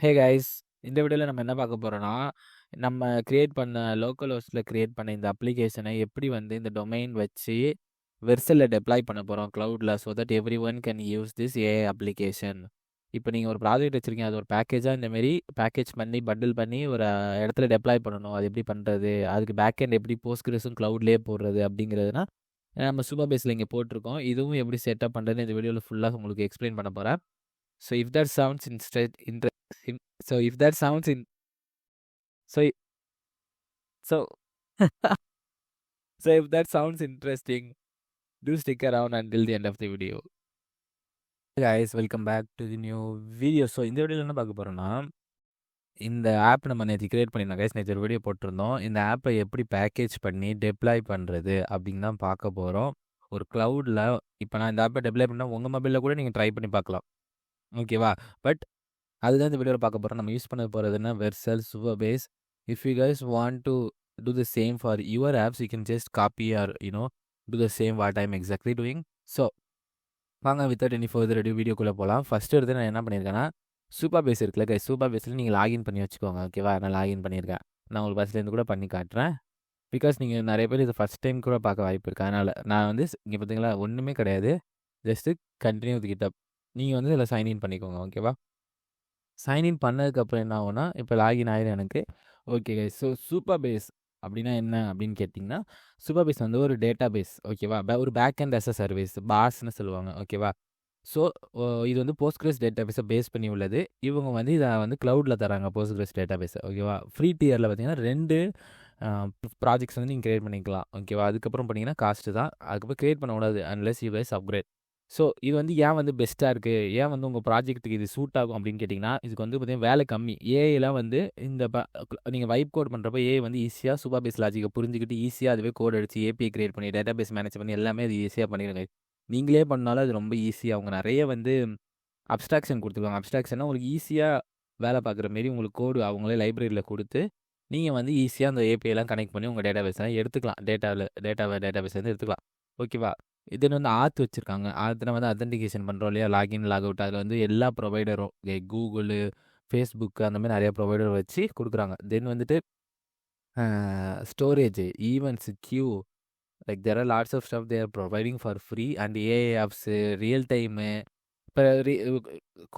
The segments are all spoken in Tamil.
ஹே கைஸ், இந்த வீடியோவில் நம்ம என்ன பார்க்க போகிறோன்னா, நம்ம கிரியேட் பண்ண லோக்கல் ஹோஸ்ட்டில் கிரியேட் பண்ண இந்த அப்ளிகேஷனை எப்படி வந்து இந்த டொமைன் வச்சு வெர்சலில் டெப்ளாய் பண்ண போகிறோம் க்ளவுடில். So that everyone can use this AI application. இப்போ நீங்கள் ஒரு ப்ராஜெக்ட் வச்சுருக்கீங்க, அது ஒரு பேக்கேஜாக இந்தமாரி பேக்கேஜ் பண்ணி பண்டில் பண்ணி ஒரு இடத்துல டெப்ளாய் பண்ணணும். அது எப்படி பண்ணுறது, அதுக்கு பேக் எண்ட் எப்படி போஸ்ட்கிரஸும் க்ளவுட்லேயே போடுறது அப்படிங்கிறதுனா நம்ம சூப்பர் பேஸில் இங்கே போட்டிருக்கோம். இதுவும் எப்படி செட்டப் பண்ணுறதுன்னு இந்த வீடியோவில் ஃபுல்லாக உங்களுக்கு எக்ஸ்பிளைன் பண்ண போகிறேன். So if that sounds so if that sounds in so so so if that sounds interesting, do stick around until the end of the video. Hey guys, welcome back to the new video. So இந்த வீடியோவில் என்ன பார்க்க போறோம்னா, இந்த ஆப் நம்ம நேற்று கிரியேட் பண்ணியிருந்தோம் கைஸ். நேற்று ஒரு வீடியோ போட்டிருந்தோம். இந்த ஆப்பை எப்படி பேக்கேஜ் பண்ணி டெப்ளாய் பண்ணுறது அப்படின்னு தான் பார்க்க போகிறோம். ஒரு க்ளவுடில் இப்போ நான் இந்த ஆப்பை டெப்ளாய் பண்ணால் உங்கள் மொபைலில் கூட நீங்கள் ட்ரை பண்ணி பார்க்கலாம், ஓகேவா? பட் அதுதான் இந்த வீடியோவில் பார்க்க போகிறோம். நம்ம யூஸ் பண்ண போகிறதுனா Vercel, Supabase. If you guys want to do the same for your apps, you can just copy or do the same what I'm exactly doing. So வாங்க வித்தவுட் எனி ஃபர்தர் ado வீடியோக்குள்ளே போகலாம். ஃபஸ்ட்டு எடுத்து நான் என்ன பண்ணியிருக்கேன்னா, சூப்பர் பேஸ் இருக்குல்ல கைஸ், சூப்பர் பேஸில் நீங்கள் லாகின் பண்ணி வச்சுக்கோங்க, ஓகேவா? நான் லாகின் பண்ணியிருக்கேன். நான் உங்களுக்கு ஃபஸ்ட்லேருந்து கூட பண்ணி காட்டுறேன். பிகாஸ் நீங்கள் நிறைய பேர் இது ஃபஸ்ட் டைம் கூட பார்க்க வாய்ப்பு இருக்குது. அதனால் நான் வந்து இங்கே பார்த்தீங்களா ஒன்றுமே கிடையாது, ஜஸ்ட்டு கண்டினியூ வித் கிட்டப். நீங்கள் வந்து இதில் சைன்இன் பண்ணிக்கோங்க, ஓகேவா? சைன்இன் பண்ணதுக்கப்புறம் என்ன ஆகும்னா, இப்போ லாகின் ஆயிரும் எனக்கு. Okay guys, so Supabase அப்படின்னா என்ன அப்படின்னு கேட்டிங்கன்னா, சூப்பர் பேஸ் வந்து ஒரு டேட்டா பேஸ், ஓகேவா? ஒரு backend as a service, பாஸ்ன்னு சொல்லுவாங்க, ஓகேவா? ஸோ இது வந்து போஸ்ட்கிரஸ் டேட்டா பேஸை பேஸ் பண்ணி உள்ளது. இவங்க வந்து இதை வந்து க்ளவுடில் தராங்க போஸ்ட்கிரஸ் டேட்டா பேஸை, ஓகேவா? ஃப்ரீ டியரில் பார்த்தீங்கன்னா 2 ப்ராஜெக்ட்ஸ் வந்து நீங்கள் கிரியேட் பண்ணிக்கலாம், ஓகேவா? அதுக்கப்புறம் பண்ணிங்கன்னா காஸ்ட்டு தான். அதுக்கப்புறம் கிரியேட் பண்ணக்கூடாது unless you guys upgrade. So இது வந்து ஏன் வந்து பெஸ்ட்டாக இருக்குது, ஏன் வந்து உங்கள் ப்ராஜெக்ட்டுக்கு இது சூட் ஆகும் அப்படின்னு கேட்டிங்கன்னா, இதுக்கு வந்து பார்த்தீங்கன்னா வேலை கம்மி. ஏஐலாம் வந்து இந்த நீங்கள் வைப் கோட் பண்ணுறப்ப ஏஐ வந்து ஈஸியாக சூப்பர் பேஸ் லாஜிக்கை புரிஞ்சுக்கிட்டு ஈஸியாக அதுவே கோட் அடிச்சு ஏபிஐ கிரியேட் பண்ணி டேட்டா பேஸ் மேனேஜ் பண்ணி எல்லாமே அது ஈஸியாக பண்ணிடுங்க. நீங்களே பண்ணாலும் அது ரொம்ப ஈஸியாக, அவங்க நிறைய வந்து அப்ஸ்ட்ராக்ஷன் கொடுத்துருவாங்க. அப்ஸ்ட்ராக்ஷன்னா உங்களுக்கு ஈஸியாக வேலை பார்க்குற மாரி உங்களுக்கு கோடு அவங்களே லைப்ரரியில் கொடுத்து நீங்கள் வந்து ஈஸியாக அந்த ஏபிஐலாம் கனெக்ட் பண்ணி உங்கள் டேட்டா பேஸ்லாம் எடுத்துக்கலாம். டேட்டா பேஸ்லேருந்து எடுத்துக்கலாம், ஓகேவா? இதுன்னு வந்து ஆத் வச்சுருக்காங்க. ஆத்தில் வந்து அத்தன்டிகேஷன் பண்ணுறோம் இல்லையா, லாகின் லாக் அவுட். அதில் வந்து எல்லா ப்ரொவைடரும் கூகுளு, ஃபேஸ்புக்கு அந்த மாதிரி நிறைய ப்ரொவைடர் வச்சு கொடுக்குறாங்க. தென் வந்துட்டு storage, events, queue, like there are lots of stuff they are providing for free. And AI apps, real time. இப்போ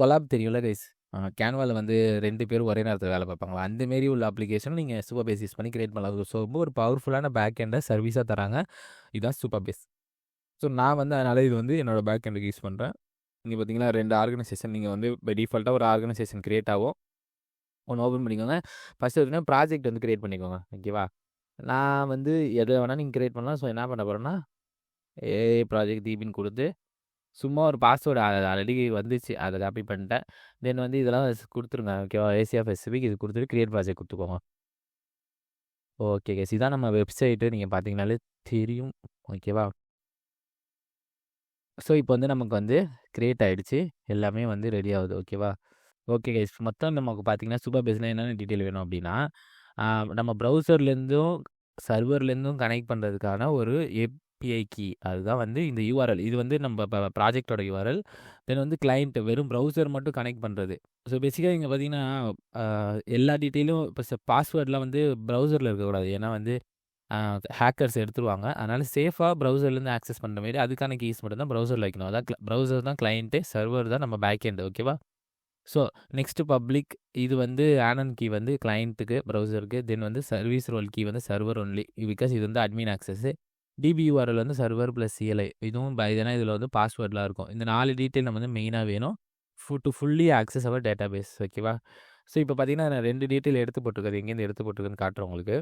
கொலாப் தெரியும்ல கைஸ், கேன்வாவில் வந்து 2 பேரும் ஒரே நேரத்தில் வேலை பார்ப்பாங்களா, அந்தமாரி உள்ள அப்ளிகேஷன் நீங்கள் சூப்பர் பேஸ் யூஸ் பண்ணி கிரியேட் பண்ணலாம். ஸோ ரொம்ப ஒரு பவர்ஃபுல்லான பேக் எண்டை சர்வீஸாக தராங்க. இதுதான் சூப்பர் பேஸ். ஸோ நான் வந்து அதனால் இது வந்து என்னோடய பேக் எண்டுக்கு யூஸ் பண்ணுறேன். இங்கே பார்த்தீங்கன்னா 2 ஆர்கனைசேஷன் நீங்கள் வந்து பை டிஃபால்ட்டாக ஒரு ஆர்கனைசேஷன் கிரியேட் ஆகும். ஒன்று ஓப்பன் பண்ணிக்கோங்க. ஃபஸ்ட்டு பார்த்தீங்கன்னா ப்ராஜெக்ட் வந்து கிரியேட் பண்ணிக்கோங்க, ஓகேவா? நான் வந்து எதை வேணால் நீங்கள் கிரியேட் பண்ணலாம். ஸோ என்ன பண்ண போகிறேன்னா, ஏஐ ப்ராஜெக்ட் தீபின்னு கொடுத்து சும்மா ஒரு பாஸ்வேர்டு ஆல்ரெடி வந்துச்சு, அதை காப்பி பண்ணிட்டேன். தென் வந்து இதெல்லாம் கொடுத்துருங்க, ஓகேவா? ஏசியா பெசிஃபிக் இது கொடுத்துட்டு கிரியேட் ப்ராஜெக்ட் கொடுத்துக்கோங்க. ஓகே கேஸ், இதான் நம்ம வெப்சைட்டு. நீங்கள் பார்த்தீங்கனாலே தெரியும், ஓகேவா? ஸோ இப்போ வந்து நமக்கு வந்து கிரியேட் ஆகிடுச்சு, எல்லாமே வந்து ரெடி ஆகுது, ஓகேவா? ஓகே கைஸ், மொத்தம் நமக்கு பார்த்தீங்கன்னா சூப்பர் பேஸில் என்னென்ன டீட்டெயில் வேணும் அப்படின்னா, நம்ம ப்ரௌசர்லேருந்தும் சர்வர்லேருந்தும் கனெக்ட் பண்ணுறதுக்கான ஒரு ஏபிஐ கீ, அதுதான் வந்து இந்த யூஆர்எல். இது வந்து நம்ம ப்ராஜெக்டோட யூஆர்எல். தென் வந்து கிளைண்ட் வெறும் ப்ரௌசர் மட்டும் கனெக்ட் பண்ணுறது. ஸோ பேசிக்காக இங்கே பார்த்தீங்கன்னா எல்லா டீட்டெயிலும் இப்போ பாஸ்வேர்டெலாம் வந்து ப்ரௌசரில் இருக்கக்கூடாது, ஏன்னா வந்து ஹேக்கர்ஸ் எடுத்துருவாங்க. அதனால் சேஃபாக ப்ரௌசர்லேருந்து ஆக்சஸ் பண்ணுற மாரி அதுக்கான கீஸ் மட்டும் தான் ப்ரௌசரில் வைக்கணும். அதான் ப்ரௌசர் தான் கிளைண்ட்டு, சர்வர் தான் நம்ம பேக் எண்டு, ஓகேவா? ஸோ நெக்ஸ்ட்டு பப்ளிக், இது வந்து ஆனன் கீ வந்து கிளைண்ட்டுக்கு, ப்ரௌசருக்கு. தென் வந்து சர்வீஸ் ரோல் கீ வந்து சர்வர் ஒன்லி, பிகாஸ் இது வந்து அட்மின் ஆக்சஸ்ஸு. டிபியூஆர்எல் வந்து சர்வர் ப்ளஸ் சிஎல்ஐ, இதுவும் ஏன்னா இதில் வந்து பாஸ்வேர்ட்லாம் இருக்கும். இந்த 4 டீட்டெயில் நம்ம வந்து மெயினாக வேணும் to fully access our database, ஓகேவா? ஸோ இப்போ பார்த்தீங்கன்னா நான் 2 டீட்டெயில் எடுத்து போட்டிருக்கேன், எங்கேருந்து எடுத்து போட்டிருக்கேன்னு காட்டுறேன் உங்களுக்கு.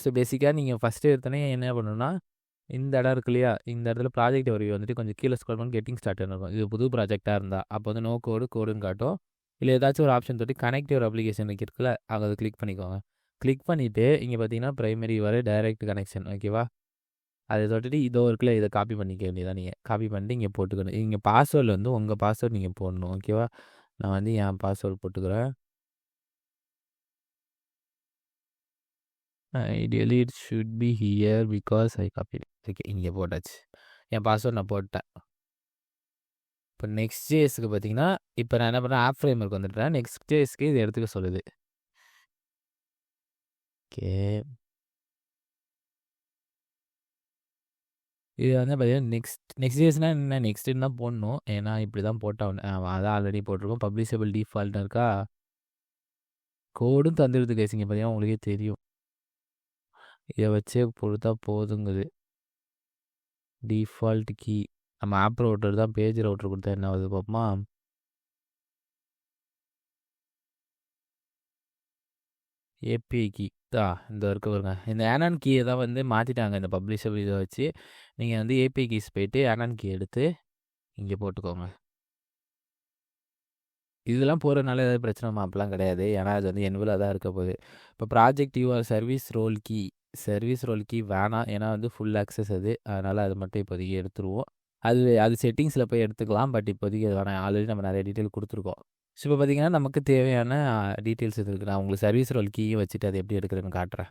ஸோ பேசிக்காக நீங்கள் ஃபஸ்ட்டு எடுத்தோடனே என்ன பண்ணணும்னா, இந்த இடம் இருக்கு இல்லையா, இந்த இடத்துல ப்ராஜெக்ட் வரி வந்துட்டு கொஞ்சம் கீழே ஸ்க்ரோல் பண்ணி கெட்டிங் ஸ்டார்ட்னு இருக்கும். இது புது ப்ராஜெக்டாக இருந்தால் அப்போ வந்து நோ கோடுன்னு காட்டும். இல்லை ஏதாச்சும் ஒரு ஆப்ஷன் தொட்டு கனெக்ட் யுவர் அப்ளிகேஷன் இருக்குல்ல, அதை கிளிக் பண்ணிக்கோங்க. கிளிக் பண்ணிவிட்டு இங்கே பார்த்தீங்கன்னா ப்ரைமரி வர டைரக்ட் கனெக்ஷன், ஓகேவா? அதை தொட்டுட்டு இதோ இருக்குல்ல, இதை காப்பி பண்ணிக்க வேண்டியதான். நீங்கள் காப்பி பண்ணிட்டு இங்கே போட்டுக்கணும். இங்கே பாஸ்வேர்டில் வந்து உங்கள் பாஸ்வேர்டு நீங்கள் போடணும், ஓகேவா? நான் வந்து என் பாஸ்வேர்டு போட்டுக்கிறேன். Ideally it should be here because I copy. Okay, இங்கே போட்டாச்சு. என் பாஸ்வேர்ட் நான் போட்டேன். இப்போ நெக்ஸ்ட் ஜேஎஸ்க்கு பார்த்தீங்கன்னா, இப்போ நான் என்ன பண்ணேன் ஆப் ஃப்ரேம்வொர்க் வந்துட்டேன். நெக்ஸ்ட் ஜேஎஸ்க்கு இது எடுத்துக்க சொல்லுது. ஓகே. இது வந்து பார்த்தீங்கன்னா, நெக்ஸ்ட் ஜேஎஸ்னா என்ன நெக்ஸ்ட்டுன்னு தான் போடணும். ஏன்னா இப்படி தான் போட்டாகணும். அதான் ஆல்ரெடி போட்டிருக்கோம். பப்ளிஷபிள் டிஃபால்ட்னு இருக்கா? கோடும் தந்துடுது கைஸ். இங்கே பார்த்தீங்கன்னா உங்களுக்கே தெரியும். இதை வச்சே கொடுத்தா போதுங்குது. டிஃபால்ட் கீ நம்ம ஆப் ரவுட்டர் தான் பேஜ் ரவுட்டர் கொடுத்தா என்ன ஆகுது பார்ப்போமா? ஏபிஐ கீ இந்த இருக்க பாருங்க. இந்த ஆனான் கீயை தான் வந்து மாற்றிட்டாங்க இந்த பப்ளிஷபிள் இதை வச்சு. நீங்கள் வந்து ஏபிஐ கீஸ் போயிட்டு ஆனான் கீ எடுத்து இங்கே போட்டுக்கோங்க. இதெல்லாம் போகிறதுனால ஏதாவது பிரச்சனை அப்படிலாம் கிடையாது. ஏன்னா அது வந்து என்வலாக தான் இருக்க போகுது. இப்போ project your service role key வேணாம். ஏன்னா வந்து ஃபுல் ஆக்சஸ் அது. அதனால் அது மட்டும் இப்போதைக்கு எடுத்துருவோம். அது செட்டிங்ஸில் போய் எடுத்துக்கலாம். பட் இப்போதைக்கு அது வேணாம். ஆல்ரெடி நம்ம நிறைய டீட்டெயில் கொடுத்துருக்கோம். ஸோ இப்போ பார்த்தீங்கன்னா நமக்கு தேவையான டீட்டெயில்ஸ் இது இருக்குது. நான் உங்களுக்கு சர்வீஸ் ரோல் கீயை வச்சுட்டு அது எப்படி எடுக்கிறதுன்னு காட்டுறேன்.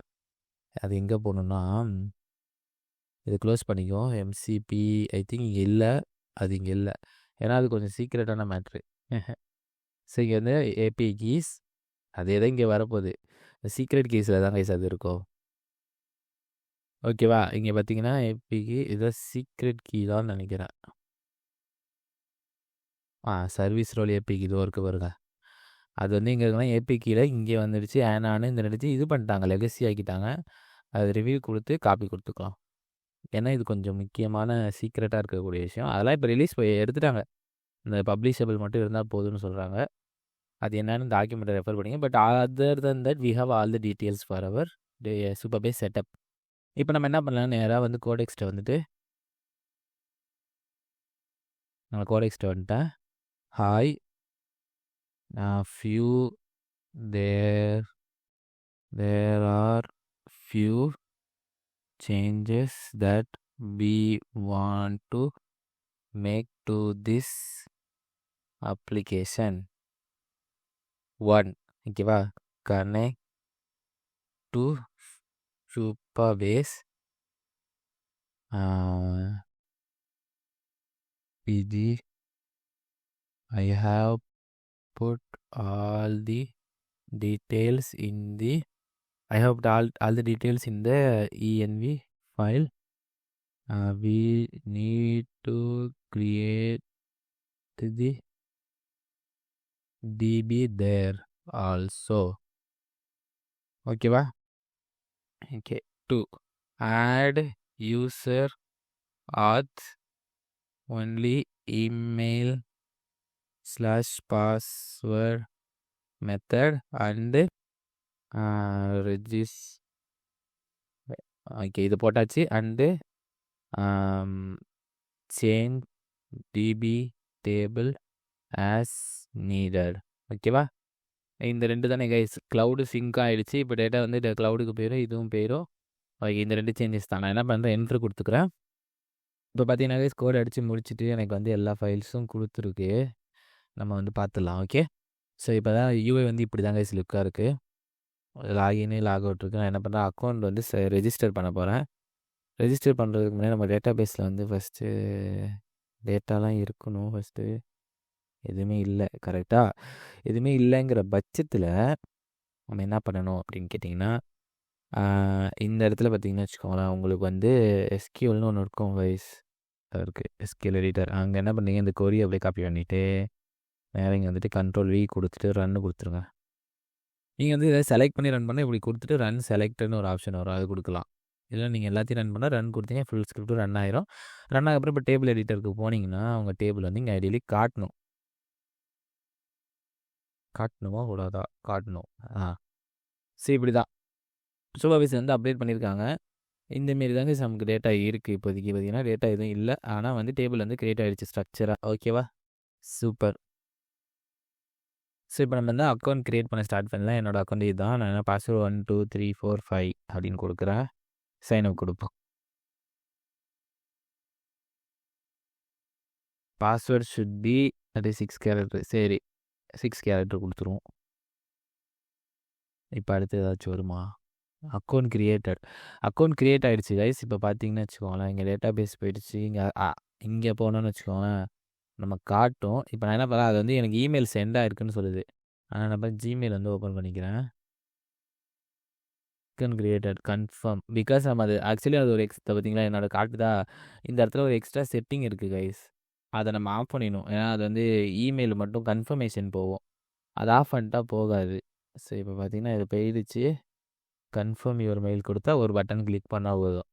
அது எங்கே போகணுன்னா இது க்ளோஸ் பண்ணிக்கோ. எம்சிபி ஐ திங்க் இங்கே இல்லை. அது இங்கே இல்லை. ஏன்னா அது கொஞ்சம் சீக்ரெட்டான மேட்ரு. ஸோ இங்கே வந்து ஏபிஐ கீஸ் அதே தான் இங்கே வரப்போகுது. சீக்ரெட் கீஸில் தான் கைஸ் அது இருக்கும். ஓகேவா? இங்கே பார்த்தீங்கன்னா ஏபிஐ கீ இதான் சீக்ரெட் கீ தான் நினைக்கிறேன். சர்வீஸ் ரோல் ஏபிஐ கீ இதோ இருக்குது பாருங்க. அது வந்து இங்கே இருக்குன்னா ஏபிஐ கீழே இங்கே வந்துடுச்சு. ஆனான்னு இந்த நடிச்சு இது பண்ணிட்டாங்க. லெகசி ஆக்கிட்டாங்க. அது ரிவ்யூ கொடுத்து காப்பி கொடுத்துக்கலாம். ஏன்னா இது கொஞ்சம் முக்கியமான சீக்ரெட்டாக இருக்கக்கூடிய விஷயம். அதெல்லாம் இப்போ ரிலீஸ் எடுத்துட்டாங்க. இந்த பப்ளிஷபிள் மட்டும் இருந்தால் போதும்னு சொல்கிறாங்க. அது என்னன்னு டாக்குமெண்ட்டை ரெஃபர் பண்ணிங்க. But other than that we have all the details for our Supabase setup. இப்போ நம்ம என்ன பண்ணலாம், நேராக வந்து கோடெக்ஸ்ட்டை வந்துட்டு நான் கோடெக்ஸ்ட்டை வந்துட்டேன். Hi few there are few changes that we want to make to this application. 1. ஓகேவா? connect to Supabase PD. I have put all the details in the env file. We need to create the db there also. ஓகேவா? Okay. 2. add user auth only email /password method and okay இது போட்டாச்சு. And change db table as needed. ஓகேவா? இந்த 2 தானே கைஸ். க்ளவுடு சிங்க் ஆகிடுச்சு. இப்போ டேட்டா வந்து க்ளவுடுக்கு போயிடும், இதுவும் போயிடும். ஓகே இந்த 2 சேஞ்சஸ் தான். நான் என்ன பண்ணுறேன், என்ட்ரு கொடுத்துக்கிறேன். இப்போ பார்த்தீங்கன்னா கைஸ் கோட் அடித்து முடிச்சுட்டு எனக்கு வந்து எல்லா ஃபைல்ஸும் கொடுத்துருக்கு. நம்ம வந்து பார்த்துடலாம். ஓகே. ஸோ இப்போ தான் யூஐ வந்து இப்படி தான் கைஸ் லுக்காக இருக்குது. லாகின் லாக் அவுட் இருக்குது. நான் என்ன பண்ணுறேன், அக்கௌண்ட் வந்து ரெஜிஸ்டர் பண்ண போகிறேன். ரெஜிஸ்டர் பண்ணுறதுக்கு முன்னாடி நம்ம டேட்டா பேஸில் வந்து ஃபஸ்ட்டு டேட்டாலாம் இருக்கணும். ஃபஸ்ட்டு எதுவுமே இல்லை. கரெக்டாக எதுவுமே இல்லைங்கிற பட்சத்தில் நம்ம என்ன பண்ணணும் அப்படின்னு கேட்டிங்கன்னா, இந்த இடத்துல பார்த்தீங்கன்னா வச்சுக்கோங்களேன், உங்களுக்கு வந்து எஸ்கியூஎல்னு ஒன்று இருக்கும் வைஸ் இருக்குது. SQL editor. அங்கே என்ன பண்ணீங்க, இந்த கொரி அப்படியே காப்பி பண்ணிவிட்டு நேரம் இங்கே வந்துட்டு கண்ட்ரோல் V கொடுத்துட்டு ரன்னு கொடுத்துருங்க. நீங்கள் வந்து இதை செலக்ட் பண்ணி ரன் பண்ணால் இப்படி கொடுத்துட்டு ரன் செலக்ட்னு ஒரு ஆப்ஷன் வரும், அது கொடுக்கலாம். இல்லை நீங்கள் எல்லாத்தையும் ரன் பண்ணால் ரன் கொடுத்தீங்க ஃபுல் ஸ்கிரிப்டும் ரன் ஆயிரும். ரன் ஆகப்புறம் இப்போ டேபிள் எடிட்டருக்கு போனீங்கன்னா உங்கள் டேபிள் வந்து இங்கே ஐடியலி காட்டணுமா கூடாதா? காட்டணும். சரி இப்படி தான் சூப்பர்வைசர் வந்து அப்டேட் பண்ணியிருக்காங்க. இந்தமாரி தாங்க நமக்கு டேட்டா இருக்குது. இப்போதைக்கு பார்த்தீங்கன்னா டேட்டா எதுவும் இல்லை. ஆனால் வந்து டேபிள் வந்து க்ரியேட் ஆகிடுச்சு ஸ்ட்ரக்சராக. ஓகேவா? சூப்பர். ஸோ இப்போ நம்ம வந்து அக்கௌண்ட் க்ரியேட் பண்ண ஸ்டார்ட் பண்ணலாம். என்னோடய அக்கௌண்ட் இதுதான். நான் என்ன பாஸ்வேர்டு 1 2 3 4 5 அப்படின்னு கொடுக்குறேன். சைன் அப் கொடுப்போம். பாஸ்வேர்ட் ஷுட் பி அது 6 கேரக்டர். சரி 6 கேரக்டர் கொடுத்துருவோம். இப்போ அடுத்து ஏதாச்சும் வருமா? அக்கௌண்ட் க்ரியேட் ஆகிடுச்சு கைஸ். இப்போ பார்த்தீங்கன்னு வச்சுக்கோங்களேன், இங்கே டேட்டா பேஸ் போயிடுச்சு. இங்கே போனோன்னு வச்சுக்கோங்களேன், நம்ம காட்டும். இப்போ நான் என்ன பண்ணேன், அது வந்து எனக்கு இமெயில் சென்ட் ஆயிருக்குன்னு சொல்லுது. ஆனால் நான் போய் ஜிமெயில் வந்து ஓப்பன் பண்ணிக்கிறேன். கிரியேட்டட் கன்ஃபார்ம் பிகாஸ் நம்ம அது ஆக்சுவலி அது ஒரு பார்த்தீங்களா என்னோட காட்டுதா. இந்த இடத்துல ஒரு எக்ஸ்ட்ரா செட்டிங் இருக்குது கைஸ். அதை நம்ம ஆஃப் பண்ணிடணும். ஏன்னா அது வந்து இமெயில் மட்டும் கன்ஃபர்மேஷன் போகும். அது ஆஃப் பண்ணிட்டா போகாது. ஸோ இப்போ பார்த்தீங்கன்னா இது போயிடுச்சு. கன்ஃபார்ம் யுவர் மெயில் கொடுத்தா ஒரு பட்டன் கிளிக் பண்ணால் போதும்.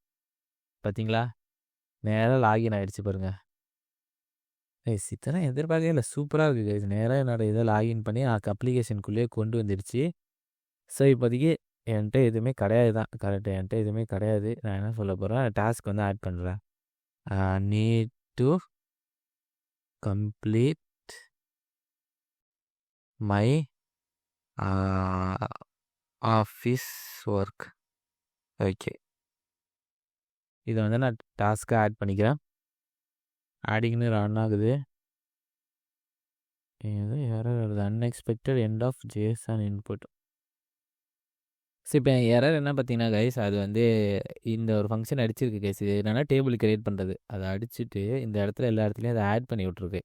பார்த்தீங்களா நேராக லாகின் ஆகிடுச்சு பாருங்கள். இதெல்லாம் எதிர்பார்க்கவே இல்லை, சூப்பராக இருக்குது கைஸ். நேராக என்னோட இதை லாகின் பண்ணி அப்ளிகேஷனுக்குள்ளேயே கொண்டு வந்துடுச்சு. ஸோ இப்போதைக்கு என்கிட்ட எதுவுமே கிடையாது தான். கரெக்டு, என்கிட்ட எதுவுமே கிடையாது. நான் என்ன சொல்ல போகிறேன், டாஸ்க் வந்து ஆட் பண்ணுறேன். Need to complete my office work. Okay, இதை வந்து நான் டாஸ்க்கை ஆட் பண்ணிக்கிறேன். ஆடிங்னு ரன் ஆகுது. ஏதோ எரர் வருது, unexpected end of JSON input. So இப்போ எரர் என்ன பார்த்தீங்கன்னா கைஸ், அது வந்து இந்த ஒரு ஃபங்க்ஷன் அடிச்சிருக்கு கைஸ். இது என்னென்னா டேபிள் கிரியேட் பண்ணுறது. அதை அடிச்சுட்டு இந்த இடத்துல எல்லா இடத்துலையும் அதை ஆட் பண்ணி விட்ருக்கு.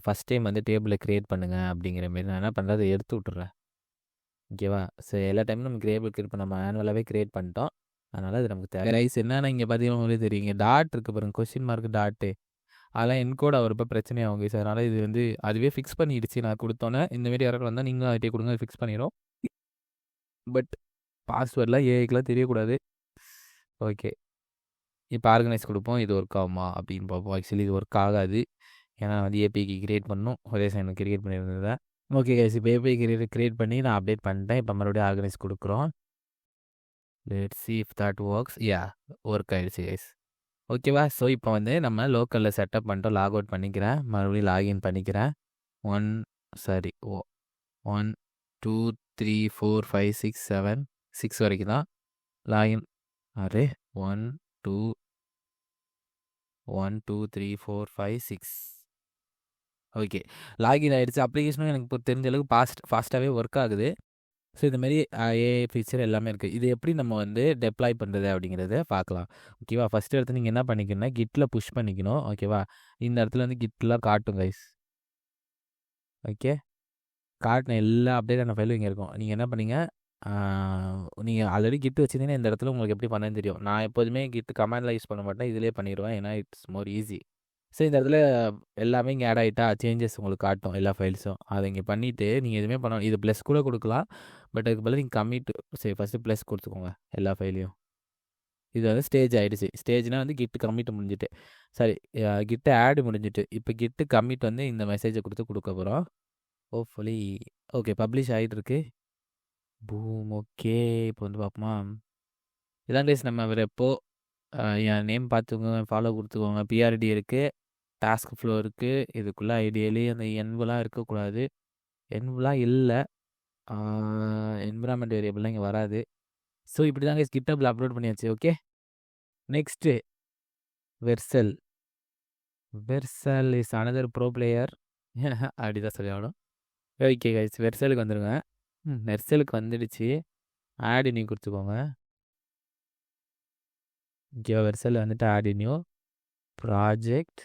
ஃபஸ்ட் டைம் வந்து டேபிளை க்ரியேட் பண்ணுங்கள் அப்படிங்கிற மாரி நான் என்ன பண்ணுறது, எடுத்து விட்டுறேன். ஓகேவா? ஸோ எல்லா டைமும் நம்ம டேபிள் கிரியேட் பண்ண நம்ம மேனுவலாகவே க்ரியேட் பண்ணிட்டோம். அதனால் அது நமக்கு தேவை. ரைஸ் என்னன்னா இங்கே பார்த்தீங்கன்னா தெரியுங்க, டாட் இருக்குது பாருங்கள், கொஸ்டின் மார்க் டாட்டு. அதெல்லாம் என்கோட் ஆகிறப்ப பிரச்சனையாகும் கைஸ். அதனால் இது வந்து அதுவே ஃபிக்ஸ் பண்ணிடுச்சு. நான் கொடுத்தோன்னே இந்தமாரி எரர் வந்தால் நீங்களும் அதே கொடுங்க, ஃபிக்ஸ் பண்ணிடும். பட் பாஸ்வேர்டெலாம் ஏஐக்கெலாம் தெரியக்கூடாது. ஓகே, இப்போ ஆர்கனைஸ் கொடுப்போம். இது ஒர்க் ஆகுமா அப்படின்னு பார்ப்போம். ஆக்சுவலி இது ஒர்க் ஆகாது. ஏன்னா வந்து ஏபிஐக்கு கிரியேட் பண்ணணும். ஒரே சைன் கிரியேட் பண்ணியிருந்தது. ஓகே கைஸ், இப்போ ஏபிஐ கிரியேட் பண்ணி நான் அப்டேட் பண்ணிட்டேன். இப்போ மறுபடியும் ஆர்கனைஸ் கொடுக்குறோம். Let's see if that works. Work ஆகிடுச்சு கைஸ். ஓகேவா? ஸோ இப்போ வந்து நம்ம லோக்கலில் செட்டப் பண்ணிட்டோம். லாக் அவுட் பண்ணிக்கிறேன், மறுபடியும் லாகின் பண்ணிக்கிறேன். 1 2 3 4 5 6 7 6 வரைக்கும் தான் லாகின். அரே 1 2 3 4 5 6. ஓகே, லாகின் ஆகிடுச்சு. அப்ளிகேஷனும் எனக்கு இப்போ தெரிஞ்ச அளவுக்கு ஃபாஸ்ட்டாகவே ஒர்க் ஆகுது. ஸோ இதுமாரி ஏஐ ஃபீச்சர் எல்லாமே இருக்குது. இது எப்படி நம்ம வந்து டெப்ளாய் பண்ணுறது அப்படிங்கிறத பார்க்கலாம். ஓகேவா? ஃபஸ்ட்டு இடத்துல நீங்கள் என்ன பண்ணிக்கணும்னா கிட்டில் புஷ் பண்ணிக்கணும். ஓகேவா? இந்த இடத்துல வந்து கிட்லாம் காட்டும் கைஸ். ஓகே, காட்டின எல்லா அப்டேட்டான ஃபைலும் இங்கே இருக்கும். நீங்கள் என்ன பண்ணீங்க, நீங்கள் ஆல்ரெடி கிட் வச்சுருந்தீங்கன்னா இந்த இடத்துல உங்களுக்கு எப்படி பண்ணணும்னு தெரியும். நான் எப்போதுமே கிட் கமாண்டில் யூஸ் பண்ண மாட்டேன், இதிலே பண்ணிடுவேன். ஏன்னா இட்ஸ் மோர் ஈஸி. ஸோ இந்த இடத்துல எல்லாமே இங்கே ஆட் ஆகிட்டா சேஞ்சஸ் உங்களுக்கு காட்டும் எல்லா ஃபைல்ஸும். அதை இங்கே பண்ணிவிட்டு நீங்கள் எதுவுமே பண்ணணும். இது ப்ளஸ் கூட கொடுக்கலாம். பட் அதுக்கு பதில் நீங்கள் கம்மிட் சரி ஃபஸ்ட்டு ப்ளஸ் கொடுத்துக்கோங்க எல்லா ஃபைலையும். இது வந்து ஸ்டேஜ் ஆகிடுச்சு. ஸ்டேஜ்னால் வந்து கிட்டு கம்மிட் முடிஞ்சுட்டு, சரி கிட்டு ஆடு முடிஞ்சுட்டு, இப்போ கிட்டு கம்மிட் வந்து இந்த மெசேஜை கொடுக்க போகிறோம். ஹோப்ஃபுல்லி ஓகே, பப்ளிஷ் ஆகிட்டு இருக்கு. பூம். ஓகே, இப்போ வந்து பார்ப்போமா. இதான் டேஸ் நம்ம ரெப்போ. என் நேம் பார்த்துக்கோங்க, ஃபாலோ கொடுத்துக்கோங்க. பிஆர்டி இருக்குது, டாஸ்க் ஃப்ளோ இருக்குது. இதுக்குள்ளே ஐடியலி அந்த என்வெலாம் இருக்கக்கூடாது. என்வெலாம் இல்லை, என்விரான்மெண்ட் வேரியபிள்லாம் இங்கே வராது. ஸோ இப்படி தான் கைஸ் கிட்டபில் அப்லோட் பண்ணியாச்சு. Okay, next Vercel. Vercel is another pro player அப்படி தான் சொல்லி ஆகணும். ஓகே கைஸ், வெர்சலுக்கு வந்துடுங்க. வெர்சலுக்கு வந்துடுச்சு. ஆட் நியூ கொடுத்துக்கோங்க. ஓகே, வெர்சல் வந்துட்டு add new project.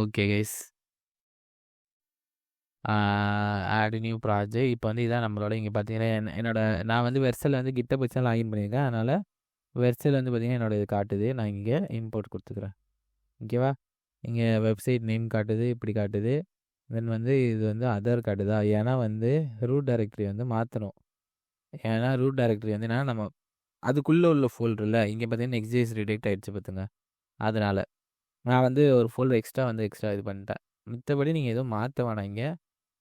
Okay guys, add new project. இப்போ வந்து இதான் நம்மளோட இங்கே பார்த்தீங்கன்னா என்னோட நான் வந்து வெர்சல் வந்து கிட்ட போய் தான் லாகின் பண்ணியிருக்கேன். அதனால் வெர்சல் வந்து பார்த்தீங்கன்னா என்னோட இது காட்டுது. நான் இங்கே இம்போர்ட் கொடுத்துக்கிறேன். ஓகேவா? இங்கே வெப்சைட் நேம் காட்டுது, இப்படி காட்டுது. தென் வந்து இது வந்து அதர் காட்டுதா, ஏன்னா வந்து ரூட் டைரக்டரி வந்து மாற்றணும். ஏன்னா ரூட் டைரக்டரி வந்து என்னன்னா நம்ம அதுக்குள்ளே உள்ள ஃபோல்டரில் இங்கே பார்த்தீங்கன்னா எக்ஸைஸ் ரிடெக்ட் ஆகிடுச்சு பார்த்துங்க. அதனால் நான் வந்து ஒரு ஃபோல்டர் எக்ஸ்ட்ரா இது பண்ணிட்டேன். மித்தபடி நீங்கள் எதுவும் மாற்ற வேணாம். இங்கே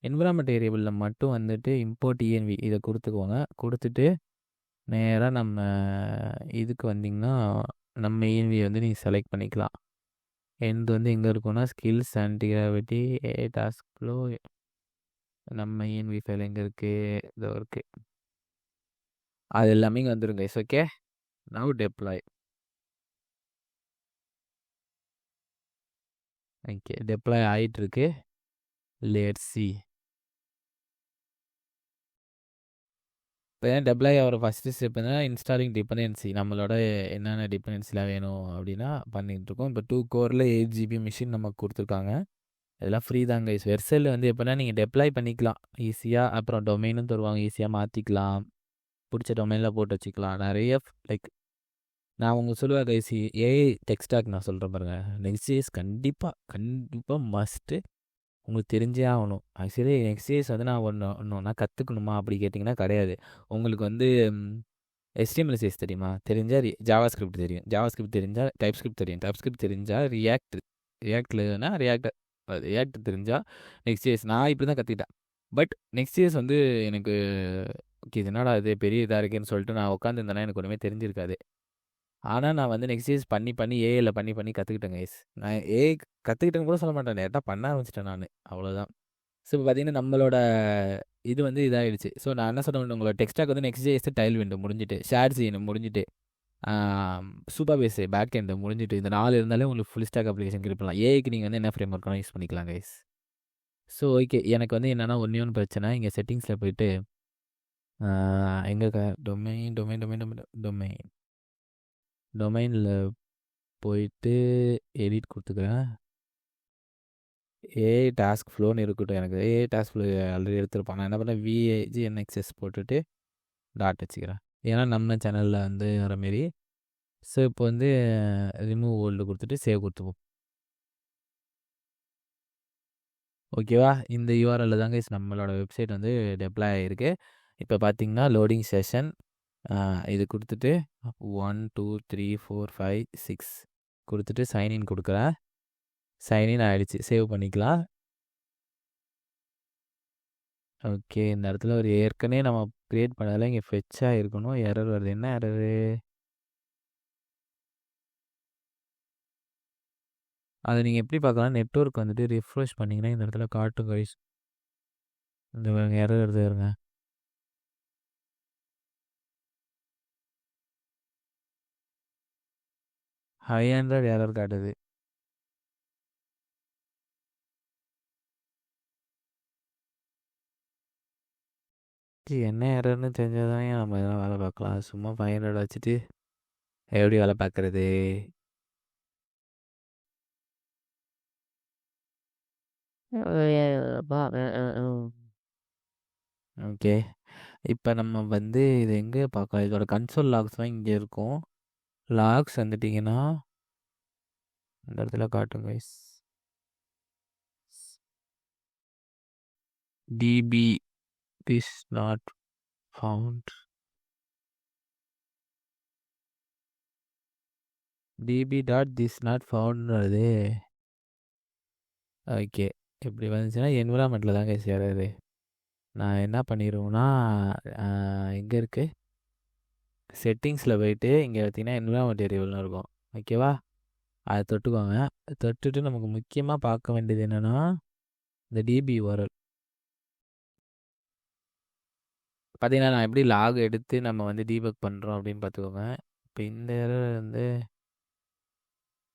என்விரான்மெண்ட் வேரியபிளில் மட்டும் வந்துட்டு இம்போர்ட் இஎன்வி இதை கொடுத்துக்கோங்க. கொடுத்துட்டு நேராக நம்ம இதுக்கு வந்திங்கன்னா நம்ம இஎன்வியை வந்து நீங்கள் செலக்ட் பண்ணிக்கலாம். எண்ட் வந்து எங்கே இருக்குன்னா skills and gravity task flow. நம்ம இஎன்வி ஃபைல் எங்கே இருக்குது, இதோ இருக்குது. அது எல்லாமே இங்கே வந்துடும் guys. Okay, now deploy. Okay, deploy ஆகிட்டுருக்கு. Let's see. இப்போ டெப்ளாய் ஆகிற ஃபஸ்ட்டு ஸ்டெப் வந்து இன்ஸ்டாலிங் டிபெண்டன்சி. நம்மளோட என்னென்ன டிபெண்டன்சிலாம் வேணும் அப்படின்னா பண்ணிகிட்ருக்கோம். இப்போ 2 கோரில் 8 ஜிபி மிஷின் நமக்கு கொடுத்துருக்காங்க. இதெல்லாம் ஃப்ரீ தாங்க கைஸ். வெர்சல் வந்து எப்படின்னா நீங்கள் டெப்ளாய் பண்ணிக்கலாம் ஈஸியாக. அப்புறம் டொமைனும் தருவாங்க, ஈஸியாக மாற்றிக்கலாம். பிடிச்ச டொமைனில் போட்டு வச்சுக்கலாம். நிறைய லைக் நான் உங்களுக்கு சொல்லுவேன் கைஸ், ஏஐ டெக் ஸ்டாக் நான் சொல்கிறேன் பாருங்க. நெக்ஸ்ட் கண்டிப்பாக மஸ்ட்டு உங்களுக்கு தெரிஞ்சே ஆகணும். ஆக்சுவலி நெக்ஸ்ட் வந்து நான் நான் கற்றுக்கணுமா அப்படி கேட்டிங்கன்னா கிடையாது. உங்களுக்கு வந்து HTML தெரியுமா? தெரிஞ்சால் ஜாவா ஸ்கிரிப்ட் தெரியும். ஜாவா ஸ்கிரிப்ட் தெரிஞ்சால் டைப் ஸ்கிரிப்ட் தெரியும். டைப் ஸ்கிரிப்ட் தெரிஞ்சால் ரியாக்ட்லனா ரியாக்ட் தெரிஞ்சால் நெக்ஸ்ட் நான் இப்படி தான் கற்றுக்கிட்டேன். பட் நெக்ஸ்ட் வந்து எனக்கு ஓகே இது என்னடா இது பெரிய இதாக இருக்கேன்னு சொல்லிட்டு நான் உட்காந்துருந்தேன்னா எனக்கு ஒன்றுமே தெரிஞ்சிருக்காது. ஆனால் நான் வந்து நெக்ஸ்ட் பண்ணி ஏஐயில் பண்ணி கற்றுக்கிட்டேன் கைஸ். நான் ஏஐ கற்றுக்கிட்டேன்னு கூட சொல்ல மாட்டேன், டேரெக்டாக பண்ண ஆரம்பிச்சிட்டேன் நான். அவ்வளோதான். ஸோ இப்போ பார்த்தீங்கன்னா நம்மளோட இது வந்து இதாகிடுச்சு. ஸோ நான் என்ன சொல்ல உங்களோட டெக்ஸ்டாக் வந்து நெக்ஸ்ட் டைல் விண்டோ முடிஞ்சிட்டு, ஷேர் செய்யணும் முடிஞ்சிட்டு, சூப்பர் பேஸ் பேக் எண்டு முடிஞ்சிட்டு, இந்த 4 இருந்தாலே உங்களுக்கு ஃபுல் ஸ்டாக் அப்ளிகேஷன் கிரியேட் ஏஐக்கு நீங்கள் வந்து என்ன ஃப்ரேம் ஒர்க்கான யூஸ் பண்ணிக்கலாம் கைஸ். ஸோ ஓகே, எனக்கு வந்து என்னென்னா ஒன்று பிரச்சனை. இங்கே செட்டிங்ஸில் போயிட்டு எங்கே டொமைனில் போயிட்டு எடிட் கொடுத்துக்கிறேன். ஏஐ டாஸ்க் ஃப்ளோன்னு இருக்கட்டும். எனக்கு ஏஐ டாஸ்க் ஃப்ளோ ஆல்ரெடி எடுத்துருப்பான். நான் என்ன பண்ணேன், VAGNXS போட்டுட்டு டாட் வச்சுக்கிறேன். ஏன்னா நம்ம சேனலில் வந்து வர மாரி. ஸோ இப்போ வந்து ரிமூவ் ஓல்டு கொடுத்துட்டு சேவ் கொடுத்துப்போம். ஓகேவா? இந்த யூஆர்எல்ல தாங்க நம்மளோட வெப்சைட் வந்து டெப்ளாய் ஆகிருக்கு. இப்போ பார்த்தீங்கன்னா லோடிங் செஷன் இது கொடுத்துட்டு 1 2 3 4 5 6 கொடுத்துட்டு சைன்இன் கொடுக்குறேன். சைன்இன் ஆகிடுச்சு. சேவ் பண்ணிக்கலாம். ஓகே, இந்த இடத்துல ஒரு ஏற்கனவே நம்ம க்ரியேட் பண்ணதில் இங்கே ஃபெச்சாக இருக்கணும். எரர் வருது. என்ன எரரு? அதை நீங்கள் எப்படி பார்க்கலாம், நெட்வொர்க் வந்துட்டு ரிஃப்ரெஷ் பண்ணிங்கன்னா இந்த இடத்துல காட்டும் கைஸ். இந்த எரர் வருது இருங்க. ஹை ஹண்ட்ரட் எரர் காட்டுது. என்ன எரர்னு தெரிஞ்சாதான் நம்ம எதனா வேலை பார்க்கலாம். சும்மா 500 வச்சுட்டு எப்படி வேலை பார்க்குறது? ஓகே, இப்போ நம்ம வந்து இது எங்கே பார்க்கலாம்? இதோட கன்சோல் லாக்ஸ்லாம் இங்கே இருக்கும். லாக்ஸ் வந்துட்டிங்கன்னா இந்த இடத்துல காட்டும் guys. DB is not found. DB.this not found வருது. ஓகே, இப்படி வந்துச்சுன்னா என்விரான்மெண்ட்டில் தாங்க சேராது. நான் என்ன பண்ணிடுவேன்னா எங்கே இருக்குது செட்டிங்ஸில் போயிட்டு இங்கே பார்த்தீங்கன்னா என்விரான்மெண்ட் வேரியபிள்னு இருக்கும். ஓகேவா? அதை தொட்டுக்கோங்க. தொட்டுட்டு நமக்கு முக்கியமாக பார்க்க வேண்டியது என்னென்னா இந்த DB URL. பார்த்தீங்கன்னா நான் எப்படி லாக் எடுத்து நம்ம வந்து டீபக் பண்ணுறோம் அப்படின்னு பார்த்துக்கோங்க. இப்போ இந்த எரர் வந்து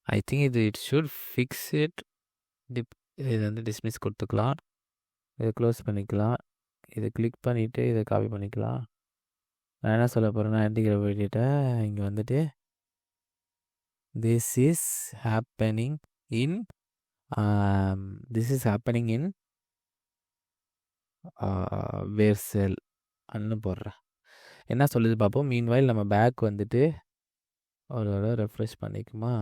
I think it should fix it. இது வந்து டிஸ்மிஸ் கொடுத்துக்கலாம். இதை க்ளோஸ் பண்ணிக்கலாம். இதை கிளிக் பண்ணிவிட்டு இதை காப்பி பண்ணிக்கலாம். நான் என்ன சொல்ல போகிறேன்னா ஆன்டிகிராஃப் போயிட்டு இங்கே வந்துட்டு this is happening in Vercel அன்னு போடுறேன். என்ன சொல்லுது பார்ப்போம். மீன்வைல் நம்ம பேக் வந்துட்டு ஒரு ரெஃப்ரெஷ் பண்ணிக்குமா.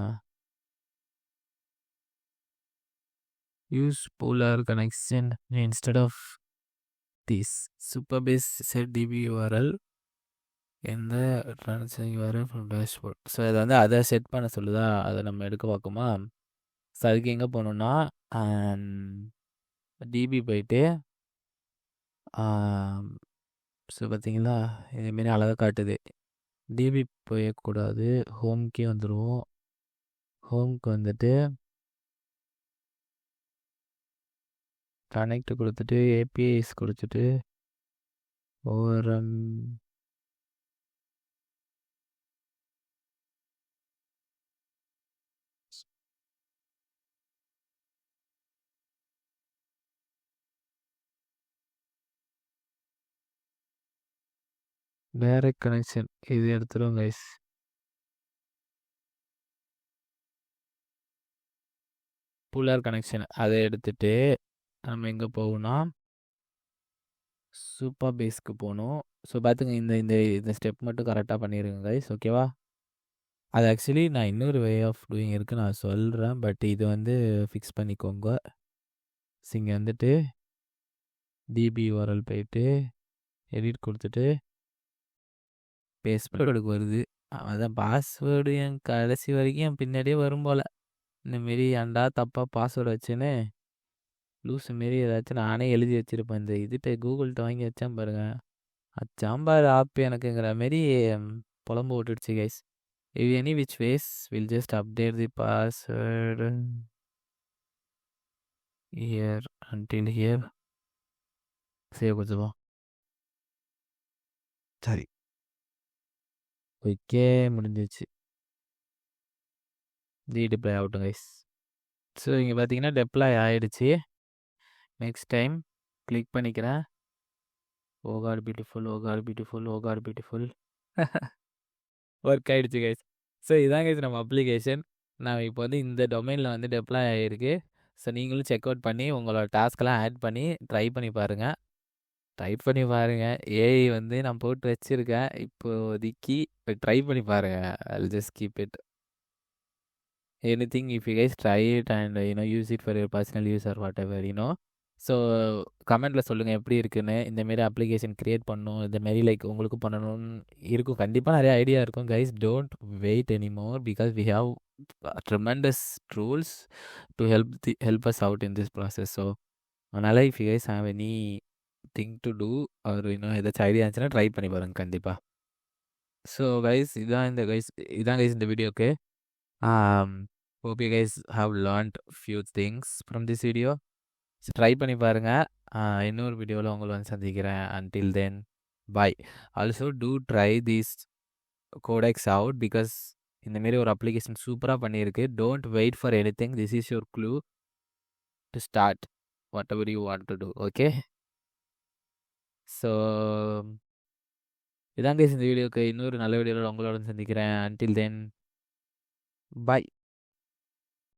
Use pooler connection instead of this Supabase set DB URL எந்த transfer URL from dashboard. So இதை வந்து அதை செட் பண்ண சொல்லுதா, அதை நம்ம எடுக்க பார்க்குமா. ஸோ அதுக்கு எங்கே போகணுன்னா DB போயிட்டு ஸோ பார்த்தீங்களா இதேமாரி அழகாக காட்டுது. DB போயக்கூடாது, ஹோம்க்கே வந்துடுவோம். ஹோம்க்கு வந்துட்டு கனெக்ட் கொடுத்துட்டு APIs கொடுத்துட்டு ORM டைரக்ட் கனெக்ஷன் இது எடுத்துரும் கைஸ். புல்லர் கனெக்ஷன் அதை எடுத்துட்டு நம்ம எங்கே போகணும்னா சூப்பர் பேஸ்க்கு போகணும். ஸோ பார்த்துங்க, இந்த இந்த இந்த ஸ்டெப் மட்டும் கரெக்டாக பண்ணிடுங்க கைஸ், ஓகேவா? அது ஆக்சுவலி நான் இன்னொரு வே ஆஃப் டூயிங் இருக்குது, நான் சொல்கிறேன். பட் இது வந்து ஃபிக்ஸ் பண்ணிக்கோங்க. ஸோ இங்கே வந்துட்டு டிபி URL போயிட்டு எடிட் கொடுத்துட்டு பாஸ்வேர்டுக்கு வருது. அதான் பாஸ்வேர்டு என் கடைசி வரைக்கும் என் பின்னாடியே வரும் போல். இந்தமாரி ஏன்டா தப்பாக பாஸ்வேர்டு வச்சுன்னு லூஸு மாரி ஏதாச்சும் நானே எழுதி வச்சுருப்பேன். இந்த இதுகிட்ட கூகுள்கிட்ட வாங்கி வச்சேன் பாருங்க, அச்சாம்பார் ஆப் எனக்குங்கிற மாரி புலம்பு விட்டுடுச்சு guys. If any which ways, we'll just update the password here until here. Save கொடுத்துப்போம். சரி, ஓகே, முடிஞ்சிச்சு. டிப்ளாய் ஆகட்டும் கைஸ். ஸோ இங்கே பார்த்தீங்கன்னா டெப்ளாய் ஆகிடுச்சு. நெக்ஸ்ட் டைம் கிளிக் பண்ணிக்கிறேன். ஓகார் பியூட்டிஃபுல், ஓகார் பியூட்டிஃபுல், ஓகார் பியூட்டிஃபுல். ஒர்க் ஆகிடுச்சு கைஸ். ஸோ இதான் கைஸ் நம்ம அப்ளிகேஷன். நான் இப்போ வந்து இந்த டொமைனில் வந்து டெப்ளாய் ஆகிருக்கு. ஸோ நீங்களும் செக் அவுட் பண்ணி உங்களோட டாஸ்க்கெல்லாம் ஆட் பண்ணி ட்ரை பண்ணி பாருங்கள். ஏஐ வந்து நான் போட்டு வச்சுருக்கேன் இப்போதைக்கு. ட்ரை பண்ணி பாருங்கள். I'll just keep it. Anything if you guys try it and use it for your personal use or whatever. So கமெண்ட்டில் சொல்லுங்கள் எப்படி இருக்குன்னு. இந்தமாரி அப்ளிகேஷன் க்ரியேட் பண்ணணும், இந்தமாரி லைக் உங்களுக்கு பண்ணணும்னு இருக்கும். கண்டிப்பாக நிறைய ஐடியா இருக்கும் guys. Don't wait anymore because we have tremendous tools to help us out in this process. So அதனால் if you guys have anything to do or ஏதாச்சும் ஐடியா இருந்துச்சுன்னா ட்ரை பண்ணி பாருங்கள் கண்டிப்பாக. ஸோ கைஸ் இதான் கைஸ் இந்த வீடியோக்கு. hope you guys have learned few things from this video. Try பண்ணி பாருங்கள். இன்னொரு வீடியோவில் உங்களை வந்து சந்திக்கிறேன். until then, bye. Also do try this codex out because இந்தமாரி ஒரு அப்ளிகேஷன் சூப்பராக பண்ணியிருக்கு. Don't wait for anything. This is your clue to start whatever you want to do. Okay? So இதான் கைஸ் இந்த வீடியோக்கு. இன்னொரு நல்ல வீடியோவில் உங்களோட சந்திக்கிறேன். until then, bye.